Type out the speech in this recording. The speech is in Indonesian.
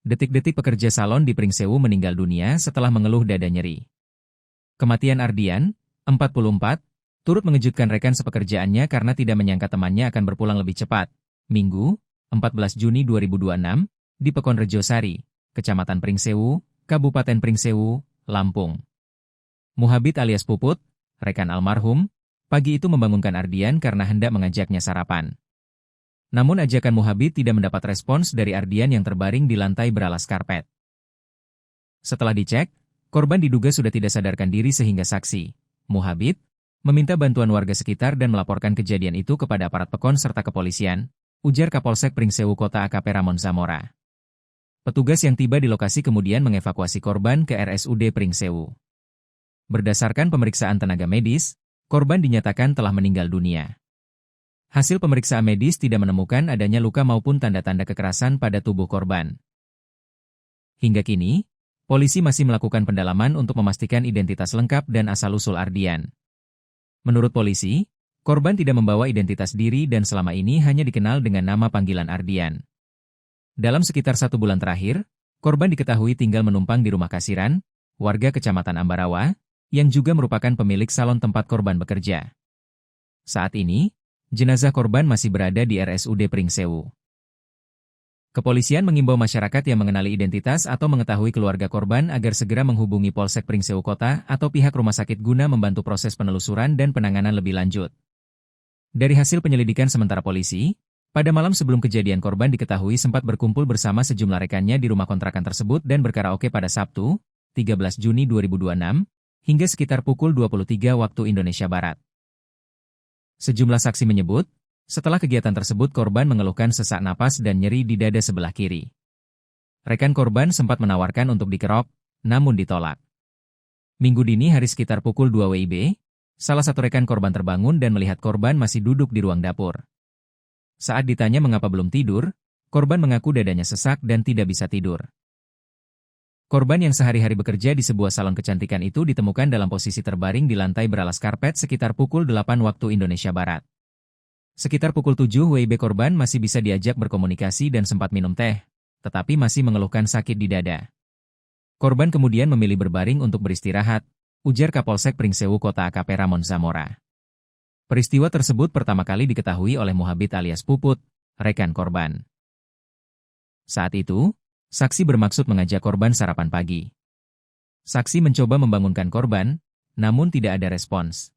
Detik-detik pekerja salon di Pringsewu meninggal dunia setelah mengeluh dada nyeri. Kematian Ardian, 44, turut mengejutkan rekan sepekerjaannya karena tidak menyangka temannya akan berpulang lebih cepat. Minggu, 14 Juni 2026, di Pekonrejo Sari, Kecamatan Pringsewu, Kabupaten Pringsewu, Lampung. Muhabit alias Puput, rekan almarhum, pagi itu membangunkan Ardian karena hendak mengajaknya sarapan. Namun ajakan Muhabit tidak mendapat respons dari Ardian yang terbaring di lantai beralas karpet. Setelah dicek, korban diduga sudah tidak sadarkan diri sehingga saksi, Muhabit, meminta bantuan warga sekitar dan melaporkan kejadian itu kepada aparat Pekon serta kepolisian, ujar Kapolsek Pringsewu Kota AKP Ramon Zamora. Petugas yang tiba di lokasi kemudian mengevakuasi korban ke RSUD Pringsewu. Berdasarkan pemeriksaan tenaga medis, korban dinyatakan telah meninggal dunia. Hasil pemeriksaan medis tidak menemukan adanya luka maupun tanda-tanda kekerasan pada tubuh korban. Hingga kini, polisi masih melakukan pendalaman untuk memastikan identitas lengkap dan asal-usul Ardian. Menurut polisi, korban tidak membawa identitas diri dan selama ini hanya dikenal dengan nama panggilan Ardian. Dalam sekitar 1 bulan terakhir, korban diketahui tinggal menumpang di rumah Kasiran, warga Kecamatan Ambarawa, yang juga merupakan pemilik salon tempat korban bekerja. Saat ini, jenazah korban masih berada di RSUD Pringsewu. Kepolisian mengimbau masyarakat yang mengenali identitas atau mengetahui keluarga korban agar segera menghubungi Polsek Pringsewu Kota atau pihak rumah sakit guna membantu proses penelusuran dan penanganan lebih lanjut. Dari hasil penyelidikan sementara polisi, pada malam sebelum kejadian korban diketahui sempat berkumpul bersama sejumlah rekannya di rumah kontrakan tersebut dan berkaraoke pada Sabtu, 13 Juni 2026, hingga sekitar pukul 23 waktu Indonesia Barat. Sejumlah saksi menyebut, setelah kegiatan tersebut korban mengeluhkan sesak napas dan nyeri di dada sebelah kiri. Rekan korban sempat menawarkan untuk dikerok, namun ditolak. Minggu dini hari sekitar pukul 2 WIB, salah satu rekan korban terbangun dan melihat korban masih duduk di ruang dapur. Saat ditanya mengapa belum tidur, korban mengaku dadanya sesak dan tidak bisa tidur. Korban yang sehari-hari bekerja di sebuah salon kecantikan itu ditemukan dalam posisi terbaring di lantai beralas karpet sekitar pukul 8 waktu Indonesia Barat. Sekitar pukul 7 WIB korban masih bisa diajak berkomunikasi dan sempat minum teh, tetapi masih mengeluhkan sakit di dada. Korban kemudian memilih berbaring untuk beristirahat, ujar Kapolsek Pringsewu Kota AKP Ramon Zamora. Peristiwa tersebut pertama kali diketahui oleh Muhabit alias Puput, rekan korban. Saat itu, saksi bermaksud mengajak korban sarapan pagi. Saksi mencoba membangunkan korban, namun tidak ada respons.